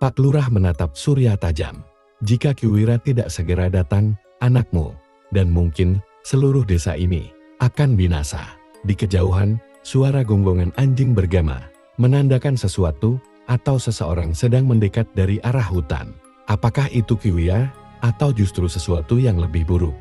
Pak Lurah menatap Surya tajam. "Jika Ki Wira tidak segera datang, anakmu, dan mungkin seluruh desa ini, akan binasa." Di kejauhan, suara gonggongan anjing bergema, menandakan sesuatu atau seseorang sedang mendekat dari arah hutan. Apakah itu Ki Wira, atau justru sesuatu yang lebih buruk?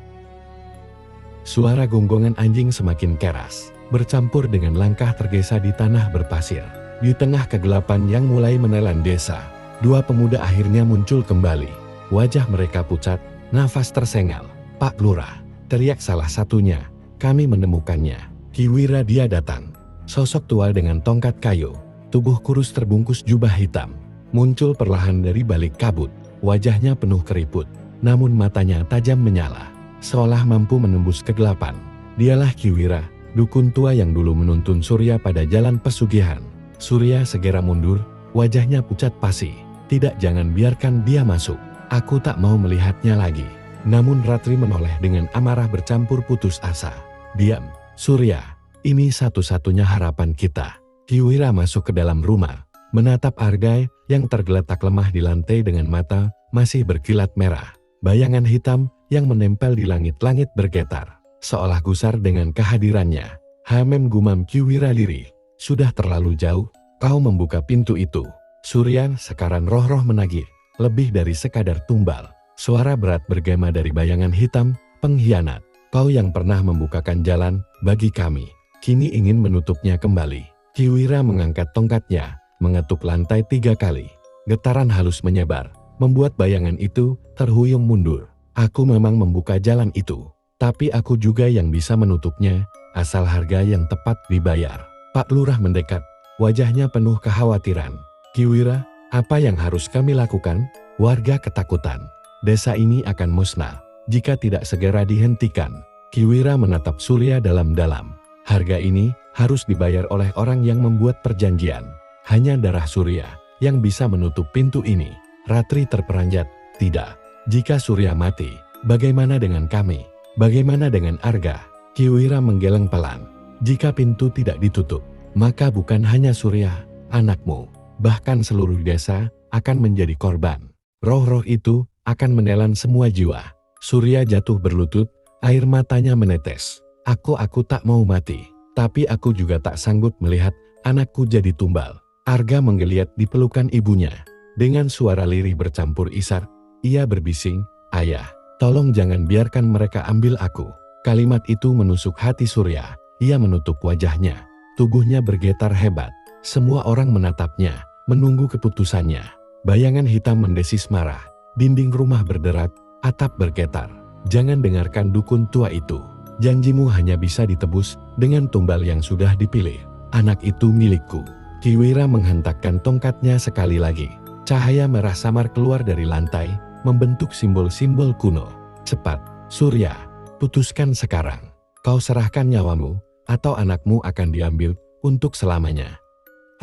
Suara gonggongan anjing semakin keras, bercampur dengan langkah tergesa di tanah berpasir. Di tengah kegelapan yang mulai menelan desa, dua pemuda akhirnya muncul kembali. Wajah mereka pucat, nafas tersengal. "Pak Lurah," teriak salah satunya, "kami menemukannya. Ki Wira, dia datang." Sosok tua dengan tongkat kayu, tubuh kurus terbungkus jubah hitam, muncul perlahan dari balik kabut. Wajahnya penuh keriput, namun matanya tajam menyala, seolah mampu menembus kegelapan. Dialah Ki Wira, dukun tua yang dulu menuntun Surya pada jalan pesugihan. Surya segera mundur, wajahnya pucat pasi. Tidak, jangan biarkan dia masuk. Aku tak mau melihatnya lagi. Namun Ratri menoleh dengan amarah bercampur putus asa. Diam, Surya. Ini satu-satunya harapan kita. Ki Wira masuk ke dalam rumah, menatap Arga yang tergeletak lemah di lantai dengan mata masih berkilat merah. Bayangan hitam yang menempel di langit-langit bergetar, seolah gusar dengan kehadirannya. Hamem, gumam Ki Wira lirih. Sudah terlalu jauh, kau membuka pintu itu. Surya, sekarang roh-roh menagih. Lebih dari sekadar tumbal. Suara berat bergema dari bayangan hitam, pengkhianat. Kau yang pernah membukakan jalan bagi kami, kini ingin menutupnya kembali. Ki Wira mengangkat tongkatnya, mengetuk lantai 3 kali. Getaran halus menyebar, membuat bayangan itu terhuyung mundur. Aku memang membuka jalan itu, tapi aku juga yang bisa menutupnya, asal harga yang tepat dibayar. Pak Lurah mendekat, wajahnya penuh kekhawatiran. Ki Wira, apa yang harus kami lakukan? Warga ketakutan. Desa ini akan musnah jika tidak segera dihentikan. Ki Wira menatap Surya dalam-dalam. Harga ini harus dibayar oleh orang yang membuat perjanjian. Hanya darah Surya yang bisa menutup pintu ini. Ratri terperanjat. Tidak. Jika Surya mati, bagaimana dengan kami? Bagaimana dengan Arga? Ki Wira menggeleng pelan. Jika pintu tidak ditutup, maka bukan hanya Surya, anakmu, bahkan seluruh desa akan menjadi korban. Roh-roh itu akan menelan semua jiwa. Surya jatuh berlutut, air matanya menetes. Aku tak mau mati, tapi aku juga tak sanggup melihat anakku jadi tumbal. Arga menggeliat di pelukan ibunya. Dengan suara lirih bercampur isar, ia berbising, "Ayah, tolong jangan biarkan mereka ambil aku." Kalimat itu menusuk hati Surya. Ia menutup wajahnya. Tubuhnya bergetar hebat. Semua orang menatapnya, menunggu keputusannya. Bayangan hitam mendesis marah. Dinding rumah berderak, atap bergetar. Jangan dengarkan dukun tua itu. Janjimu hanya bisa ditebus dengan tumbal yang sudah dipilih. Anak itu milikku. Ki Wira menghentakkan tongkatnya sekali lagi. Cahaya merah samar keluar dari lantai, membentuk simbol-simbol kuno. Cepat, Surya, putuskan sekarang. Kau serahkan nyawamu, atau anakmu akan diambil untuk selamanya.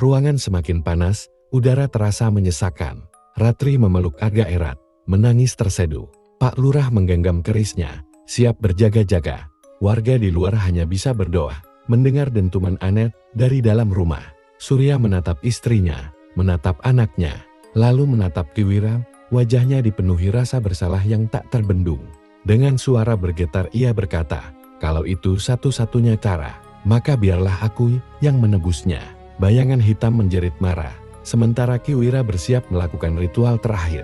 Ruangan semakin panas, udara terasa menyesakkan. Ratri memeluk Arga erat, menangis terseduh. Pak Lurah menggenggam kerisnya, siap berjaga-jaga. Warga di luar hanya bisa berdoa, mendengar dentuman Anet dari dalam rumah. Surya menatap istrinya, menatap anaknya, lalu menatap Ki Wira, wajahnya dipenuhi rasa bersalah yang tak terbendung. Dengan suara bergetar ia berkata, "Kalau itu satu-satunya cara, maka biarlah aku yang menebusnya." Bayangan hitam menjerit marah, sementara Ki Wira bersiap melakukan ritual terakhir.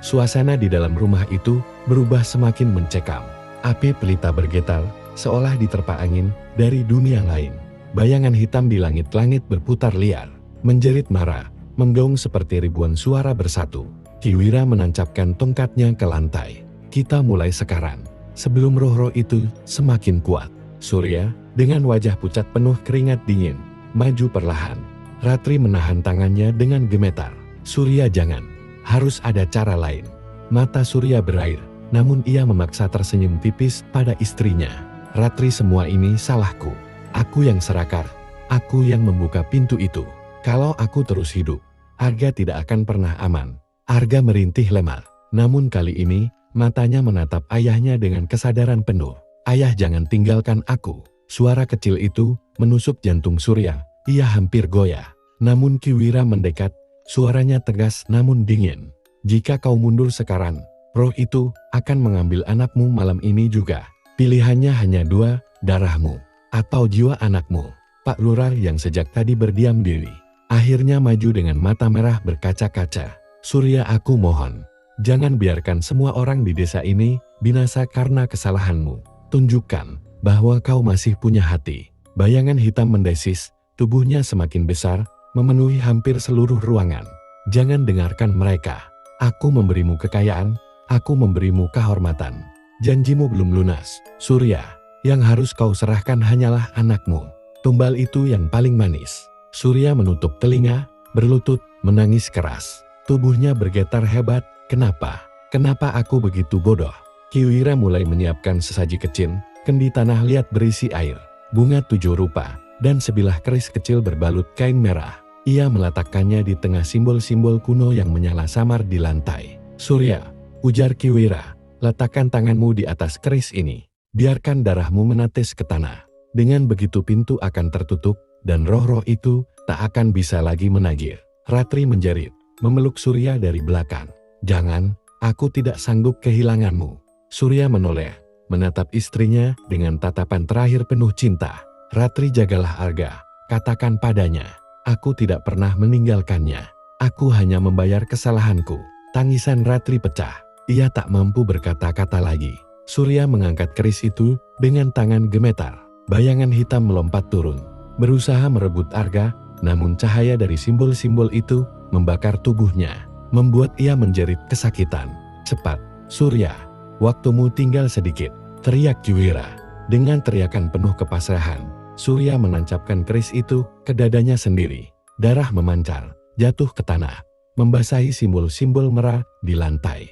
Suasana di dalam rumah itu berubah semakin mencekam. Api pelita bergetar, seolah diterpa angin dari dunia lain. Bayangan hitam di langit-langit berputar liar, menjerit marah, menggaung seperti ribuan suara bersatu. Ki Wira menancapkan tongkatnya ke lantai. "Kita mulai sekarang, sebelum roh-roh itu semakin kuat." Surya, dengan wajah pucat penuh keringat dingin, maju perlahan. Ratri menahan tangannya dengan gemetar. "Surya, jangan. Harus ada cara lain." Mata Surya berair, namun ia memaksa tersenyum tipis pada istrinya. "Ratri, semua ini salahku. Aku yang serakah. Aku yang membuka pintu itu. Kalau aku terus hidup, Arga tidak akan pernah aman." Arga merintih lemah, namun kali ini matanya menatap ayahnya dengan kesadaran penuh. "Ayah, jangan tinggalkan aku." Suara kecil itu menusuk jantung Surya. Ia hampir goyah. Namun Ki Wira mendekat, suaranya tegas namun dingin. "Jika kau mundur sekarang, roh itu akan mengambil anakmu malam ini juga. Pilihannya hanya dua, darahmu atau jiwa anakmu." Pak Lurah yang sejak tadi berdiam diri, akhirnya maju dengan mata merah berkaca-kaca. "Surya, aku mohon, jangan biarkan semua orang di desa ini binasa karena kesalahanmu. Tunjukkan bahwa kau masih punya hati." Bayangan hitam mendesis, tubuhnya semakin besar, memenuhi hampir seluruh ruangan. "Jangan dengarkan mereka. Aku memberimu kekayaan, aku memberimu kehormatan. Janjimu belum lunas, Surya. Yang harus kau serahkan hanyalah anakmu, tumbal itu yang paling manis." Surya menutup telinga, berlutut, menangis keras. Tubuhnya bergetar hebat. "Kenapa? Kenapa aku begitu bodoh?" Ki Wira mulai menyiapkan sesaji kecil, kendi tanah liat berisi air, bunga 7 rupa, dan sebilah keris kecil berbalut kain merah. Ia meletakkannya di tengah simbol-simbol kuno yang menyala samar di lantai. "Surya," ujar Ki Wira, "letakkan tanganmu di atas keris ini. Biarkan darahmu menetes ke tanah. Dengan begitu pintu akan tertutup dan roh-roh itu tak akan bisa lagi menagih." Ratri menjerit, memeluk Surya dari belakang. "Jangan, aku tidak sanggup kehilanganmu." Surya menoleh, menatap istrinya dengan tatapan terakhir penuh cinta. "Ratri, jagalah Arga. Katakan padanya, aku tidak pernah meninggalkannya. Aku hanya membayar kesalahanku." Tangisan Ratri pecah. Ia tak mampu berkata-kata lagi. Surya mengangkat keris itu dengan tangan gemetar. Bayangan hitam melompat turun, berusaha merebut Arga, namun cahaya dari simbol-simbol itu membakar tubuhnya, membuat ia menjerit kesakitan. "Cepat, Surya, waktumu tinggal sedikit," teriak Ki Wira. Dengan teriakan penuh kepasrahan, Surya menancapkan keris itu ke dadanya sendiri. Darah memancar, jatuh ke tanah, membasahi simbol-simbol merah di lantai.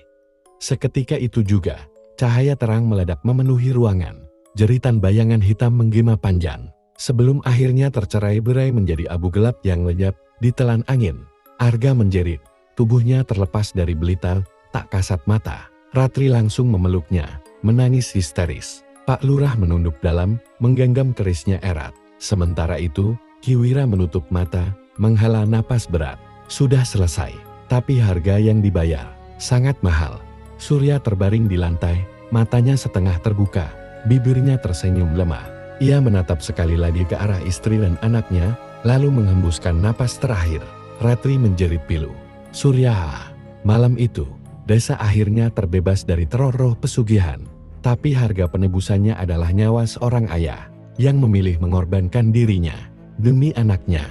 Seketika itu juga, cahaya terang meledak memenuhi ruangan. Jeritan bayangan hitam menggema panjang, sebelum akhirnya tercerai-berai menjadi abu gelap yang lenyap ditelan angin. Arga menjerit, tubuhnya terlepas dari belita, tak kasat mata. Ratri langsung memeluknya, menangis histeris. Pak Lurah menunduk dalam, menggenggam kerisnya erat. Sementara itu, Ki Wira menutup mata, menghela napas berat. Sudah selesai, tapi harga yang dibayar sangat mahal. Surya terbaring di lantai, matanya setengah terbuka, bibirnya tersenyum lemah. Ia menatap sekali lagi ke arah istri dan anaknya, lalu menghembuskan napas terakhir. Ratri menjerit pilu. "Surya!" Malam itu, desa akhirnya terbebas dari teror roh pesugihan. Tapi harga penebusannya adalah nyawa seorang ayah yang memilih mengorbankan dirinya demi anaknya.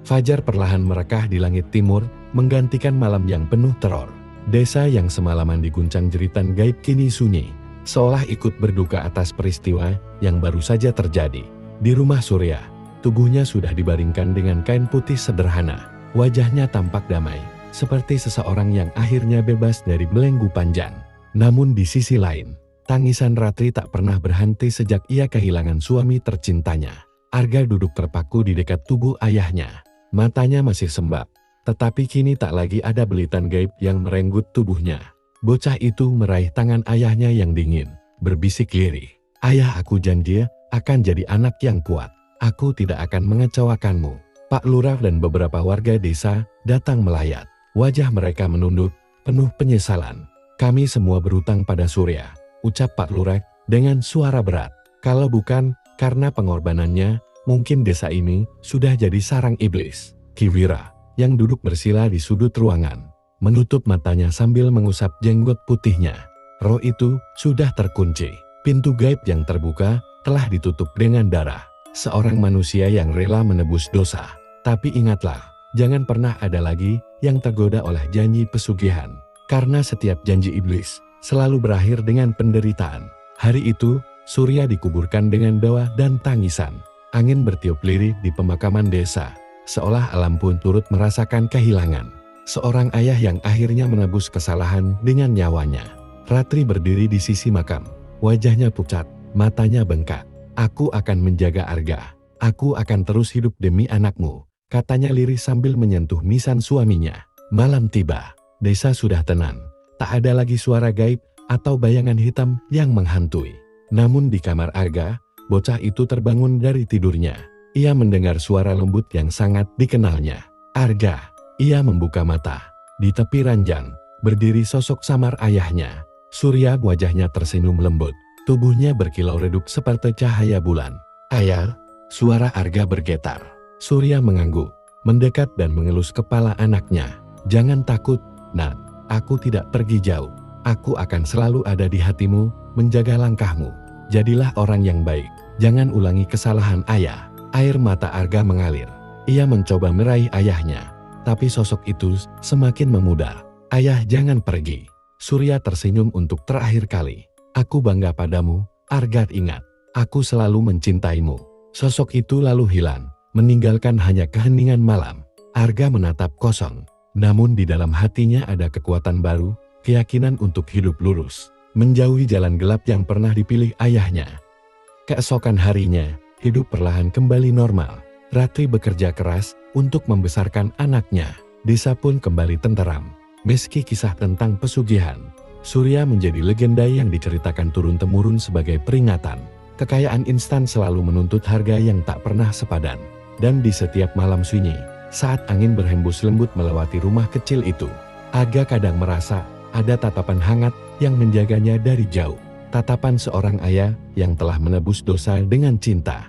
Fajar perlahan merekah di langit timur, menggantikan malam yang penuh teror. Desa yang semalaman diguncang jeritan gaib kini sunyi, seolah ikut berduka atas peristiwa yang baru saja terjadi. Di rumah Surya, tubuhnya sudah dibaringkan dengan kain putih sederhana. Wajahnya tampak damai, seperti seseorang yang akhirnya bebas dari belenggu panjang. Namun di sisi lain, tangisan Ratri tak pernah berhenti sejak ia kehilangan suami tercintanya. Arga duduk terpaku di dekat tubuh ayahnya. Matanya masih sembab, tetapi kini tak lagi ada belitan gaib yang merenggut tubuhnya. Bocah itu meraih tangan ayahnya yang dingin, berbisik lirih. "Ayah, aku janji akan jadi anak yang kuat. Aku tidak akan mengecewakanmu." Pak Lurah dan beberapa warga desa datang melayat. Wajah mereka menunduk, penuh penyesalan. "Kami semua berutang pada Surya," ucap Pak Lurah dengan suara berat. "Kalau bukan karena pengorbanannya, mungkin desa ini sudah jadi sarang iblis." Ki Wira, yang duduk bersila di sudut ruangan, menutup matanya sambil mengusap jenggot putihnya. Roh itu sudah terkunci. Pintu gaib yang terbuka telah ditutup dengan darah. Seorang manusia yang rela menebus dosa. Tapi ingatlah, jangan pernah ada lagi yang tergoda oleh janji pesugihan. Karena setiap janji iblis selalu berakhir dengan penderitaan. Hari itu, Surya dikuburkan dengan doa dan tangisan. Angin bertiup lirih di pemakaman desa, seolah alam pun turut merasakan kehilangan seorang ayah yang akhirnya menebus kesalahan dengan nyawanya. Ratri berdiri di sisi makam, wajahnya pucat, matanya bengkak. "Aku akan menjaga Arga. Aku akan terus hidup demi anakmu," katanya lirih sambil menyentuh nisan suaminya. Malam tiba, desa sudah tenang, tak ada lagi suara gaib atau bayangan hitam yang menghantui. Namun di kamar Arga, bocah itu terbangun dari tidurnya. Ia mendengar suara lembut yang sangat dikenalnya. "Arga!" Ia membuka mata. Di tepi ranjang, berdiri sosok samar ayahnya. Surya, wajahnya tersenyum lembut. Tubuhnya berkilau redup seperti cahaya bulan. "Ayah!" Suara Arga bergetar. Surya mengangguk, mendekat dan mengelus kepala anaknya. "Jangan takut, Nak. Aku tidak pergi jauh. Aku akan selalu ada di hatimu, menjaga langkahmu. Jadilah orang yang baik. Jangan ulangi kesalahan ayah." Air mata Arga mengalir. Ia mencoba meraih ayahnya, tapi sosok itu semakin memudar. "Ayah, jangan pergi." Surya tersenyum untuk terakhir kali. "Aku bangga padamu, Arga. Ingat, aku selalu mencintaimu." Sosok itu lalu hilang, meninggalkan hanya keheningan malam. Arga menatap kosong, namun di dalam hatinya ada kekuatan baru, keyakinan untuk hidup lurus, menjauhi jalan gelap yang pernah dipilih ayahnya. Keesokan harinya, hidup perlahan kembali normal. Ratri bekerja keras untuk membesarkan anaknya. Desa pun kembali tenteram. Meski kisah tentang pesugihan, Surya menjadi legenda yang diceritakan turun-temurun sebagai peringatan. Kekayaan instan selalu menuntut harga yang tak pernah sepadan. Dan di setiap malam sunyi, saat angin berhembus lembut melewati rumah kecil itu, Aga kadang merasa ada tatapan hangat yang menjaganya dari jauh. Tatapan seorang ayah yang telah menebus dosa dengan cinta.